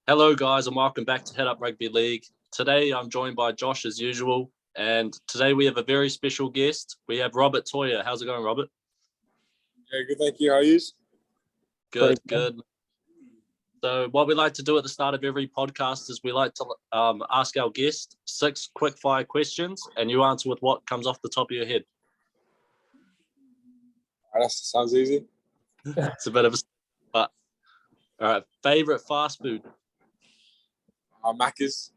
Hello, guys, and welcome back to Head Up Rugby League. Today, I'm joined by Josh as usual, and today we have a very special guest. We have Robert Toia. How's it going, Robert? Yeah, good, thank you. How are you? Good. So what we like to do at the start of every podcast is we like to ask our guest 6 quick-fire questions, and you answer with what comes off the top of your head. All right, that sounds easy. It's a bit of a... But, all right, favourite fast food? Macca's.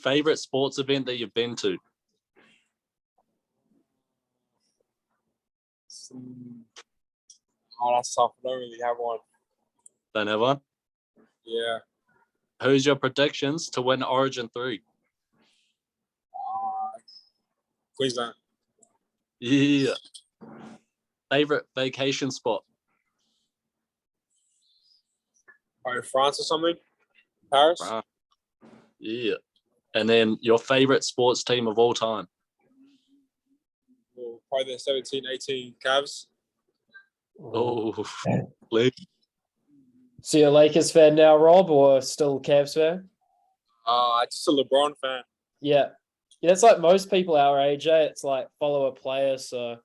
Favourite sports event that you've been to? That's tough. I don't really have one. Don't have one? Yeah. Who's your predictions to win Origin 3? Queensland. Yeah. Favourite vacation spot? Probably France or something. Paris. Right. Yeah. And then your favourite sports team of all time? Well, probably the 17-18 Cavs. Oh, please. So you're a Lakers fan now, Rob, or still Cavs fan? Just a LeBron fan. Yeah, it's like most people our age. It's like follow a player. So,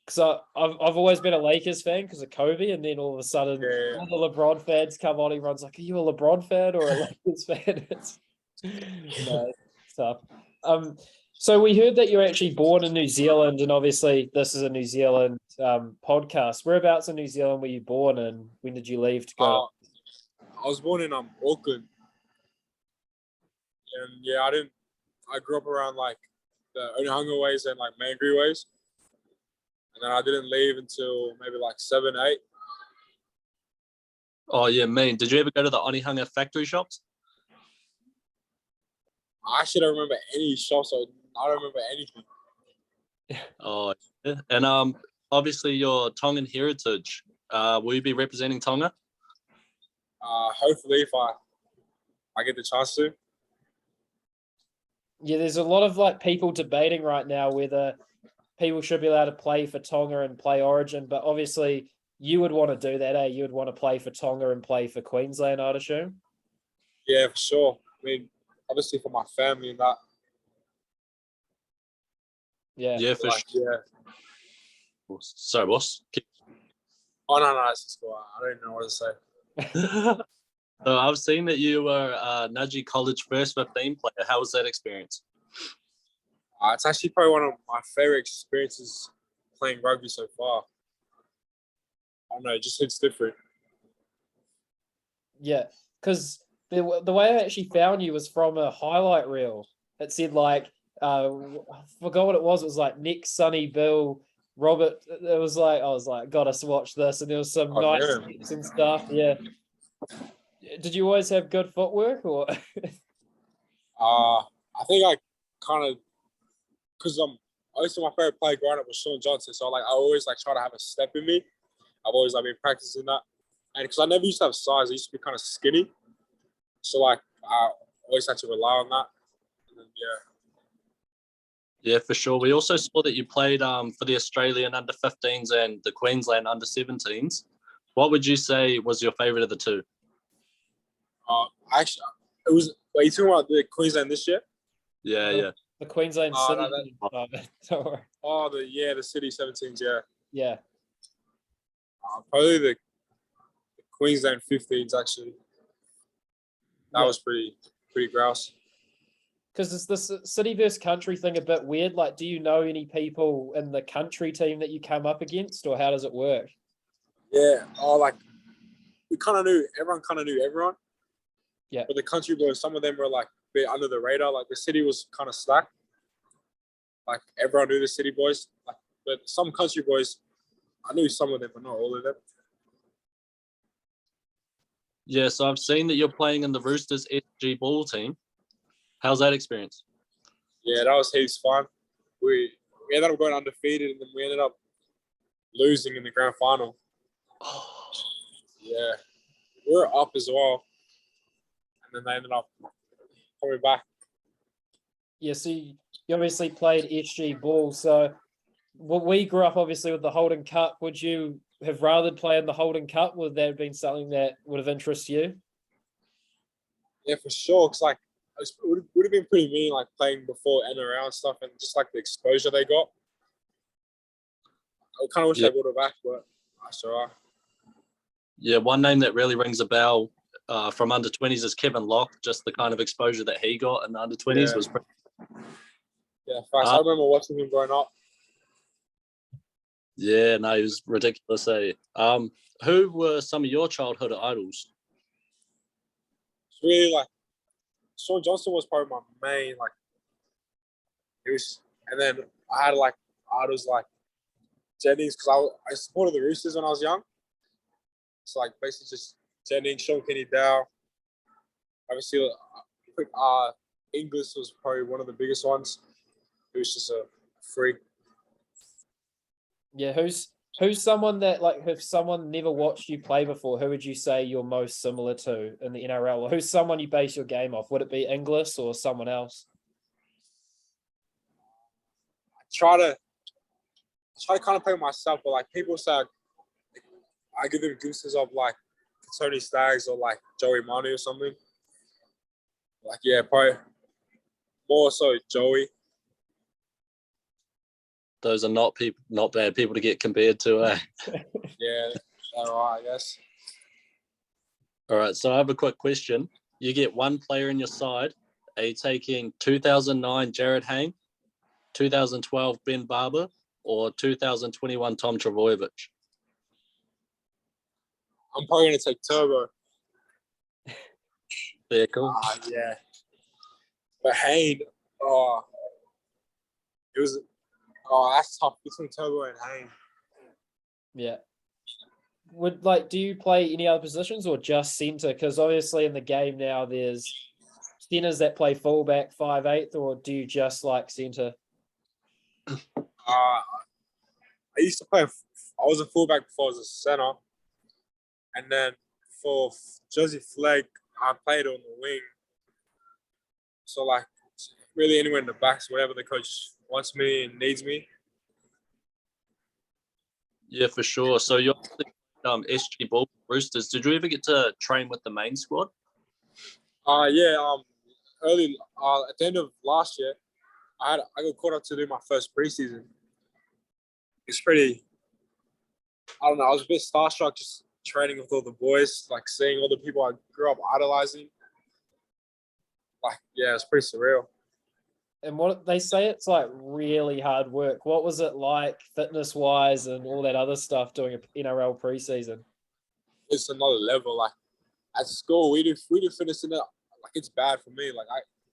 because I've always been a Lakers fan because of Kobe, and then all of a sudden, all the LeBron fans come on. Everyone's like, "Are you a LeBron fan or a Lakers fan?" It's tough. So we heard that you're actually born in New Zealand, and obviously this is a New Zealand podcast. Whereabouts in New Zealand were you born, and when did you leave to go? I was born in Auckland, and yeah, I grew up around like the Onehunga ways and like Mangere ways, and then I didn't leave until maybe like 7, 8. Oh, yeah, mean. Did you ever go to the Onehunga factory shops? I actually don't remember any shops. I don't remember anything. Oh, yeah. And obviously your Tongan heritage. Will you be representing Tonga? Hopefully, if I get the chance to. Yeah, there's a lot of like people debating right now whether people should be allowed to play for Tonga and play Origin, but obviously you would want to do that, eh? You would want to play for Tonga and play for Queensland, I'd assume. Yeah, for sure. I mean, obviously for my family and that. Yeah, for sure. Yeah. Sorry, boss. Oh, no, it's just cool. I don't even know what to say. So I've seen that you were a Nudgee College first 15 player. How was that experience? It's actually probably one of my favorite experiences playing rugby so far. I don't know, it just hits different. Yeah, because the way I actually found you was from a highlight reel. It said like, I forgot what it was. It was like Nick, Sonny, Bill, Robert. It was like, I was like, gotta watch this. And there was some nice steps and stuff. Yeah. Did you always have good footwork or? I think I kind of, because obviously my favorite player growing up was Sean Johnson. So I always like try to have a step in me. I've always been practicing that. And because I never used to have size, I used to be kind of skinny. So I always had to rely on that. And then, Yeah, for sure. We also saw that you played for the Australian under-15s and the Queensland under-17s. What would you say was your favourite of the two? Actually, it was. Wait, you talking about the Queensland this year? Yeah. The Queensland City. The City 17s. Yeah. Probably the Queensland 15s. Actually, that was pretty grouse. Because is this city versus country thing a bit weird? Like, do you know any people in the country team that you come up against, or how does it work? Yeah. Everyone kind of knew everyone. Yeah. But the country boys, some of them were like a bit under the radar. Like the city was kind of slack. Like everyone knew the city boys. But some country boys, I knew some of them, but not all of them. Yeah, so I've seen that you're playing in the Roosters SG Ball team. How's that experience? Yeah, that was heaps fun. We ended up going undefeated, and then we ended up losing in the grand final. Yeah. We were up as well. And then they ended up coming back. Yeah, so you obviously played SG Ball. So we grew up obviously with the Holden Cup. Would you have rather play in the Holden Cup? Would that have been something that would have interested you? Yeah, for sure. Cause like it would have been pretty mean like playing before and around stuff, and just like the exposure they got. I kind of wish Yeah. they would have back, but that's all right. Yeah, one name that really rings a bell from under 20s is Kevin Locke. Just the kind of exposure that he got in the under 20s was pretty. Yeah, facts. I remember watching him growing up. Yeah, no, he was ridiculous. Who were some of your childhood idols? It's really like Sean Johnson was probably my main like. It was, and then I had like idols like Jennings because I supported the Roosters when I was young. So like basically just Jennings, Sean Kenny Dow. Obviously, Inglis was probably one of the biggest ones. It was just a freak. Yeah, who's someone that like if someone never watched you play before, who would you say you're most similar to in the NRL? Or who's someone you base your game off? Would it be Inglis or someone else? I try to kind of play myself, but like people say I give them glimpses of like Tony Staggs or like Joey Manu or something. Like yeah, probably more so Joey. Those are not bad people to get compared to. Yeah, all right, I guess. All right, so I have a quick question. You get one player in your side. Are you taking 2009 Jared Hayne, 2012 Ben Barber, or 2021 Tom Trbojevic? I'm probably gonna take Turbo. Yeah, cool. Yeah. But Hayne, it was that's tough between Turbo and Hayne. Yeah. Do you play any other positions or just centre? Because obviously in the game now there's centers that play fullback, 5'8", or do you just like centre? I used to play. I was a fullback before I was a centre, and then for Jersey Flag, I played on the wing. So like, really anywhere in the backs, wherever the coach wants me and needs me. Yeah, for sure. So you're SG Ball Roosters. Did you ever get to train with the main squad? Yeah. Early at the end of last year, I got caught up to do my first preseason. It's pretty. I don't know. I was a bit starstruck just training with all the boys, like seeing all the people I grew up idolizing. Like, yeah, it's pretty surreal. And what they say, it's like really hard work. What was it like fitness wise and all that other stuff doing an NRL preseason? It's another level. Like at school, we do fitness in it. Like it's bad for me. Like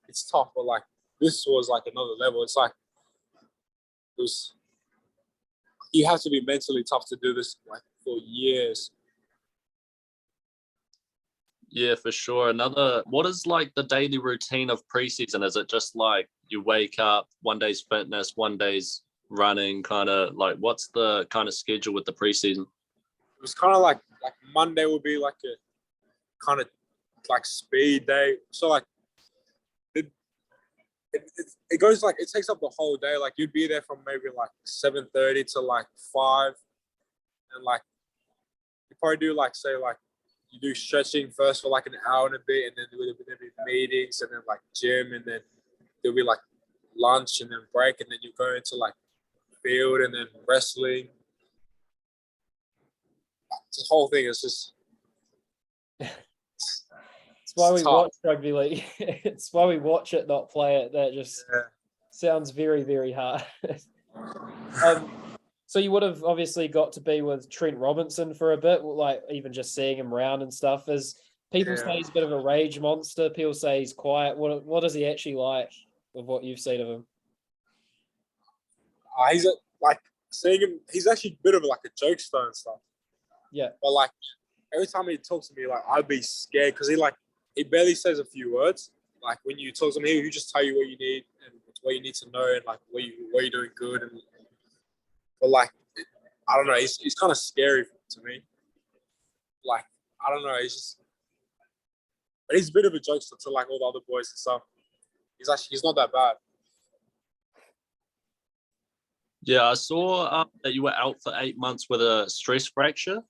it's tough, but like this was like another level. It's like you have to be mentally tough to do this like for years. Yeah, for sure. What is like the daily routine of preseason? Is it just like you wake up, one day's fitness, one day's running, kind of like what's the kind of schedule with the preseason? It was kind of like Monday would be like a kind of like speed day. So like it goes like it takes up the whole day. Like you'd be there from maybe like 7:30 to like 5, and like you probably do like say like you do stretching first for like an hour and a bit, and then there'll be meetings, and then like gym, and then there'll be like lunch, and then break, and then you go into like field, and then wrestling. The whole thing is just. It's why we watch rugby league. It's why we watch it, not play it. That just sounds very, very hard. So you would have obviously got to be with Trent Robinson for a bit, like even just seeing him around and stuff. As people say he's a bit of a rage monster. People say he's quiet. What is he actually like with what you've seen of him? He's like seeing him. He's actually a bit of like a jokester and stuff. Yeah. But like every time he talks to me, like I'd be scared because he barely says a few words. Like when you talk to him, he'll just tell you what you need and what you need to know and like what you're doing good. But like I don't know, he's kind of scary to me. Like I don't know, but he's a bit of a jokester to like all the other boys and stuff. He's not that bad. Yeah, I saw that you were out for 8 months with a stress fracture.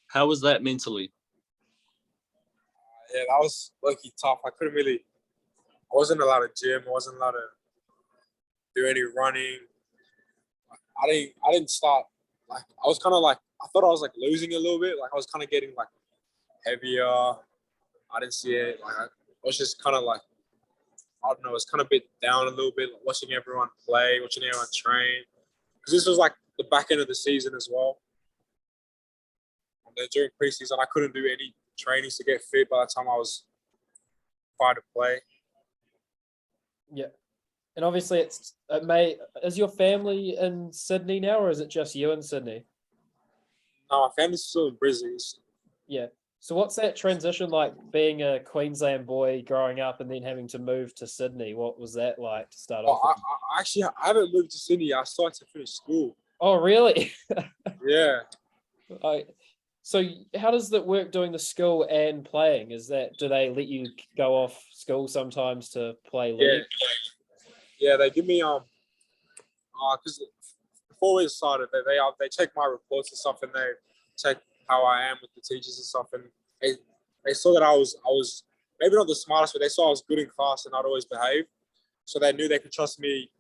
How was that mentally? Yeah, that was lucky tough. I wasn't allowed to gym. I wasn't allowed to do any running. I didn't start, like, I was kind of like, I thought I was like losing a little bit. Like I was kind of getting like heavier. I didn't see it. Like I was just kind of like, I don't know, it's kind of bit down a little bit, like watching everyone play, watching everyone train. Because this was like the back end of the season as well. And then during preseason, I couldn't do any trainings to get fit by the time I was trying to play. Yeah. And obviously is your family in Sydney now, or is it just you in Sydney? No, my family's still in Brisbane. Yeah. So what's that transition like, being a Queensland boy growing up and then having to move to Sydney? What was that like to start off with? I haven't moved to Sydney. I started to finish school. Oh, really? Yeah. So how does that work, doing the school and playing? Do they let you go off school sometimes to play league? Yeah, they give me because before we started, they check my reports and stuff, and they check how I am with the teachers and stuff, and they saw that I was maybe not the smartest, but they saw I was good in class and I'd always behave, so they knew they could trust me.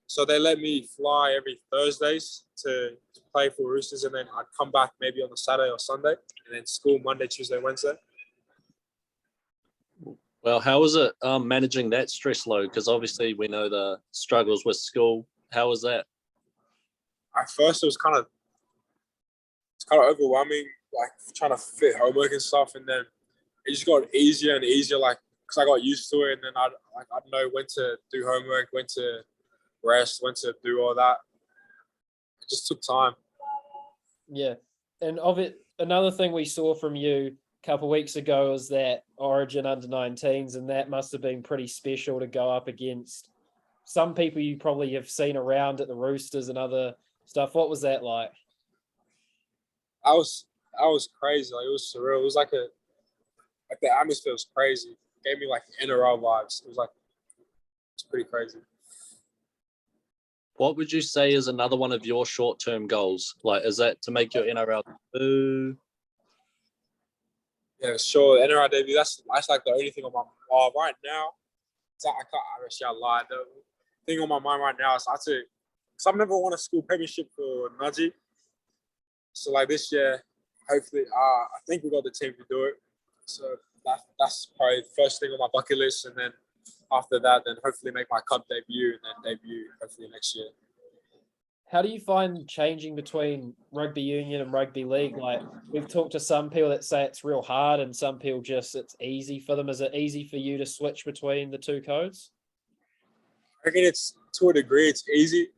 So they let me fly every Thursdays to play for Roosters, and then I'd come back maybe on the Saturday or Sunday, and then school Monday, Tuesday, Wednesday. Well, how was it managing that stress load? Because obviously we know the struggles with school. How was that? At first, it's kind of overwhelming, like trying to fit homework and stuff, and then it just got easier and easier, like because I got used to it, and then I'd know when to do homework, when to rest, when to do all that. It just took time. Yeah, and another thing we saw from you a couple of weeks ago was that Origin under-19s, and that must have been pretty special to go up against some people you probably have seen around at the Roosters and other stuff. What was that like? I was crazy. Like, it was surreal. It was like the atmosphere was crazy. It gave me like NRL vibes. It's pretty crazy. What would you say is another one of your short-term goals? Like, is that to make your NRL debut? Yeah, sure. NRL debut. That's like the only thing on my right now. I lied. The thing on my mind right now is because I've never won a school premiership for Nudgy. So like this year, hopefully, I think we got the team to do it. So that's probably the first thing on my bucket list, and then after that, then hopefully make my cup debut, and then debut hopefully next year. How do you find changing between rugby union and rugby league? Like, we've talked to some people that say it's real hard, and some people it's easy for them. Is it easy for you to switch between the two codes? I reckon it's, to a degree, it's easy.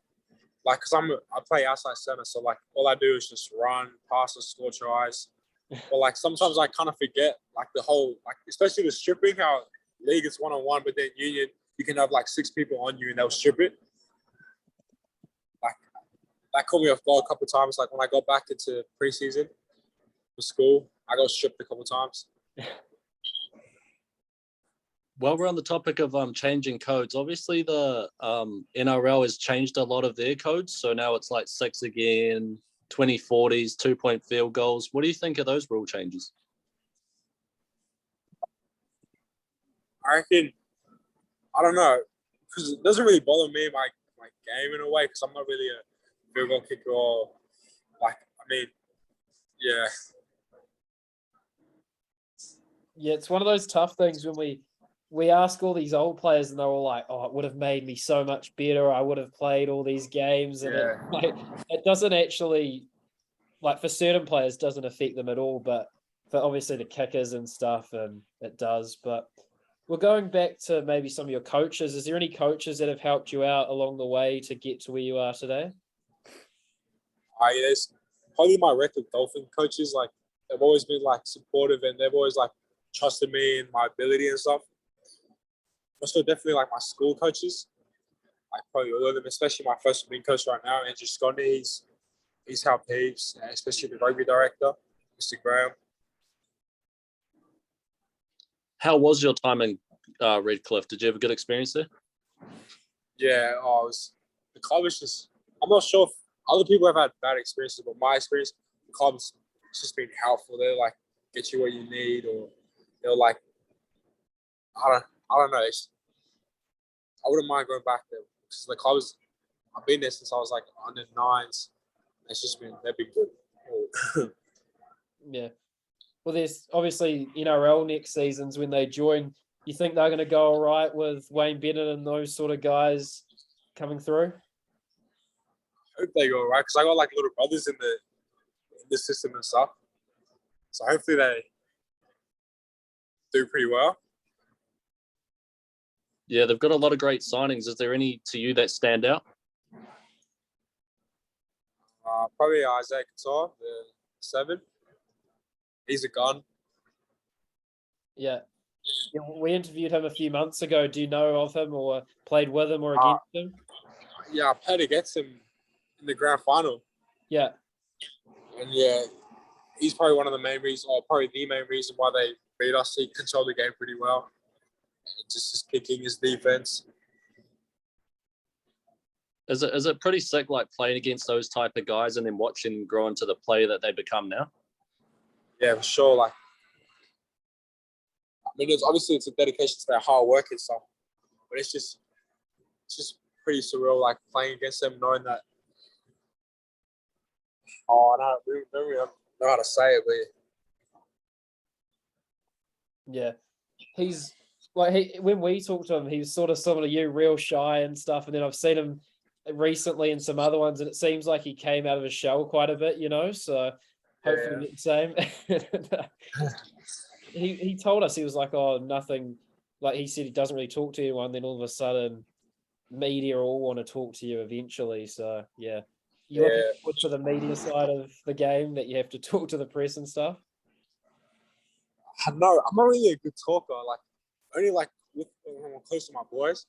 Like, because I play outside center, so like all I do is just run, pass, and score tries. But like sometimes I kind of forget like the whole, like especially the stripping, how league is 1-on-1, but then union you can have like 6 people on you and they'll strip it. Like that caught me off guard a couple of times. Like when I got back into preseason for school, I got stripped a couple of times. While we're on the topic of changing codes, obviously the NRL has changed a lot of their codes. So now it's like 6 again, 20-40s, 2-point field goals. What do you think of those rule changes? I reckon, I don't know, because it doesn't really bother me, my game in a way, because I'm not really a field goal kicker or, like, I mean, yeah. Yeah, it's one of those tough things when we ask all these old players and they're all like, oh, it would have made me so much better. I would have played all these games. And it doesn't actually, like for certain players, doesn't affect them at all. But for obviously the kickers and stuff, and it does. But we're going back to maybe some of your coaches. Is there any coaches that have helped you out along the way to get to where you are today? There's probably my record Dolphin coaches. Like, they've always been like supportive, and they've always like trusted me and my ability and stuff. Also, definitely like my school coaches, like probably all of them, especially my first main coach right now, Andrew Scotty. He's helped heaps, especially the rugby director, Mr. Graham. How was your time in Redcliffe? Did you have a good experience there? Yeah, the club is just, I'm not sure if other people have had bad experiences, but my experience, the club's just been helpful. They'll like get you what you need, or they'll like I don't know. I wouldn't mind going back there because I've been there since I was like under nines. They've been good. Yeah. Well, there's obviously NRL next seasons when they join. You think they're going to go all right with Wayne Bennett and those sort of guys coming through? I hope they go all right because I got like little brothers in the system and stuff. So hopefully they do pretty well. Yeah, they've got a lot of great signings. Is there any to you that stand out? Probably Isaac Toia, the 7. He's a gun. Yeah. We interviewed him a few months ago. Do you know of him or played with him or against him? Yeah, I played against him in the grand final. Yeah. And yeah, he's probably one of the main reasons, or probably the main reason why they beat us. He controlled the game pretty well. And just his kicking, his defense. Is it pretty sick, like playing against those type of guys and then watching them grow into the player that they become now? Yeah, for sure. Like, I mean, it's a dedication to their hard work and stuff, but it's just pretty surreal. Like playing against them, knowing that. Oh, I don't really know how to say it, but yeah, he's like when we talked to him, he was sort of similar to you, real shy and stuff. And then I've seen him recently in some other ones, and it seems like he came out of his shell quite a bit, So hopefully the same. He told us he was like, oh, nothing. Like he said, he doesn't really talk to anyone. Then all of a sudden, media all want to talk to you eventually. So yeah, you looking forward to the media side of the game that you have to talk to the press and stuff. No, I'm not really a good talker. Like only like when I'm close to my boys,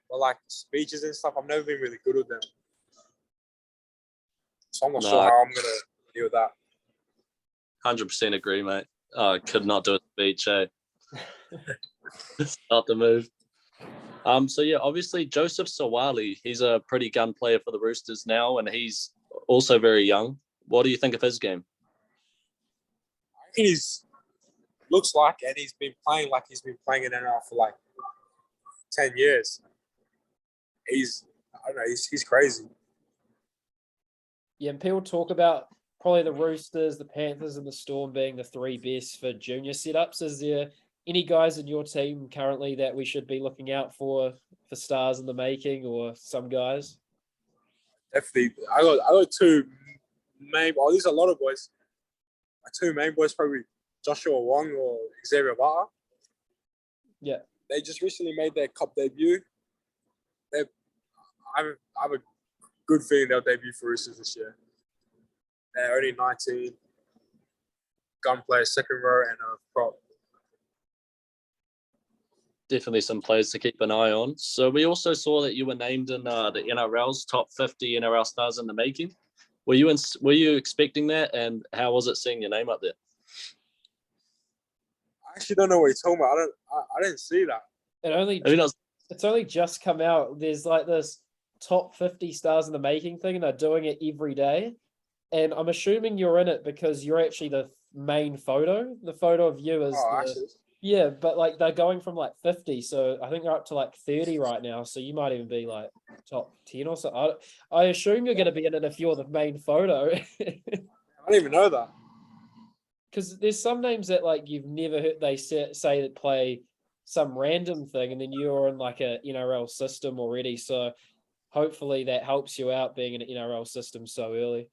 but like speeches and stuff, I've never been really good with them. So I'm not sure how I'm gonna deal with that. 100% agree, mate. Could not do a speech, eh? Not the move. So yeah, obviously Joseph Sawali, he's a pretty gun player for the Roosters now, and he's also very young. What do you think of his game? I think looks like, and he's been playing like he's been playing in NRL for like 10 years. I don't know, he's crazy. Yeah, and people talk about probably the Roosters, the Panthers, and the Storm being the 3 best for junior setups. Is there any guys in your team currently that we should be looking out for stars in the making, or some guys? Definitely. I got 2 main. Oh, there's a lot of boys. My 2 main boys probably Joshua Wong or Xavier Vata. Yeah. They just recently made their cup debut. I have a good feeling they'll debut for Roosters this year. They're only 19. Gun player, second row, and a prop. Definitely some players to keep an eye on. So we also saw that you were named in the NRL's top 50 NRL stars in the making. Were you expecting that, and how was it seeing your name up there? I actually don't know what you're talking about. I didn't see that. It's only just come out. There's like this top 50 stars in the making thing, and they're doing it every day. And I'm assuming you're in it because you're actually the main photo. The photo of you is yeah, but like they're going from like 50, so I think they're up to like 30 right now. So you might even be like top 10 or so. I assume you're going to be in it if you're the main photo. I didn't even know that. Because there's some names that like you've never heard they say that play some random thing, and then you're in like a NRL system already. So hopefully that helps you out being in an NRL system so early.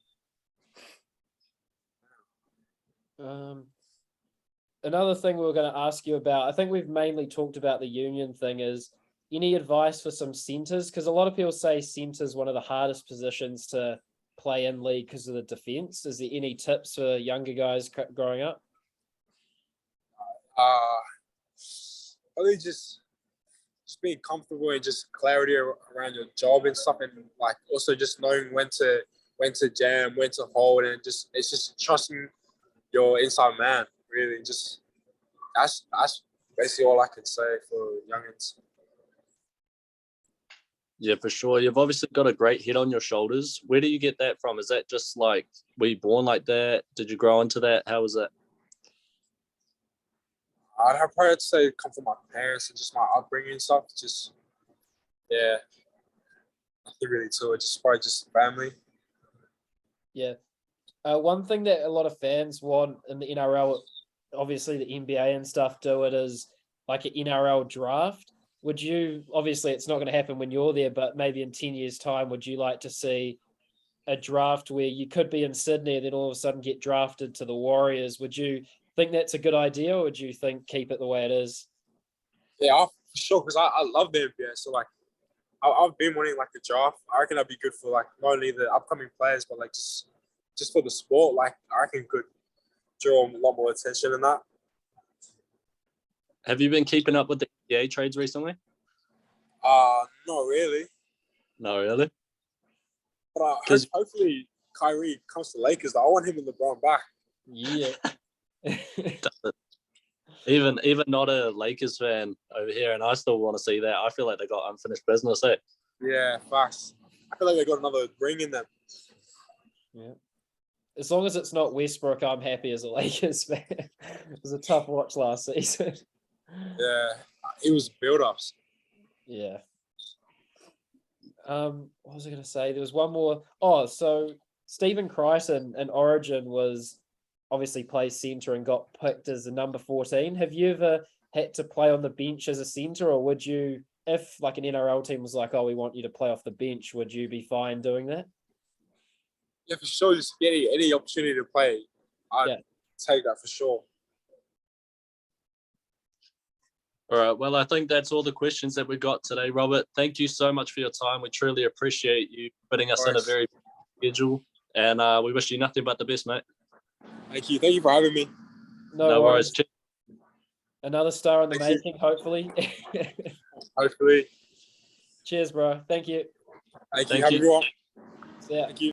Another thing we were going to ask you about, I think we've mainly talked about the union thing, is any advice for some centres? Because a lot of people say centres one of the hardest positions to play in league because of the defence. Is there any tips for younger guys growing up? Probably just being comfortable and just clarity around your job and stuff, and like also just knowing when to jam, when to hold, and it's just trusting your inside man. Really, just that's basically all I can say for youngins. Yeah, for sure. You've obviously got a great head on your shoulders. Where do you get that from? Is that just like, were you born like that? Did you grow into that? How was that? I'd have probably say come from my parents and just my upbringing and stuff. Just yeah, nothing really to it. Just probably just family. Yeah. One thing that a lot of fans want in the NRL, obviously the NBA and stuff do it, is like an NRL draft. Would you, obviously it's not going to happen when you're there, but maybe in 10 years' time, would you like to see a draft where you could be in Sydney and then all of a sudden get drafted to the Warriors? Would you think that's a good idea, or would you think keep it the way it is? Yeah, for sure. Because I love the NBA. So like, I've been wanting like a draft. I reckon that'd be good for like not only the upcoming players, but like just for the sport. Like I reckon could draw a lot more attention than that. Have you been keeping up with the NBA trades recently? Not really. No, really? But hopefully Kyrie comes to Lakers. I want him and LeBron back. Yeah. Even not a Lakers fan over here, and I still want to see that. I feel like they got unfinished business. Yeah, fast. I feel like they got another ring in them. Yeah. As long as it's not Westbrook, I'm happy as a Lakers fan. It was a tough watch last season. Yeah, it was build-ups. Yeah. What was I going to say? There was one more. Oh, so Stephen Crichton in Origin was obviously plays centre and got picked as a number 14. Have you ever had to play on the bench as a centre, or would you, if like an NRL team was like, oh, we want you to play off the bench, would you be fine doing that? Yeah, for sure. Just any opportunity to play, I'd take that for sure. All right. Well, I think that's all the questions that we got today, Robert. Thank you so much for your time. We truly appreciate you putting us in a very schedule, and we wish you nothing but the best, mate. Thank you. Thank you for having me. No worries. Cheers. Another star in the Thank making, hopefully. Hopefully. Cheers, bro. Thank you. Thank you. Have a good one. Yeah. Thank you.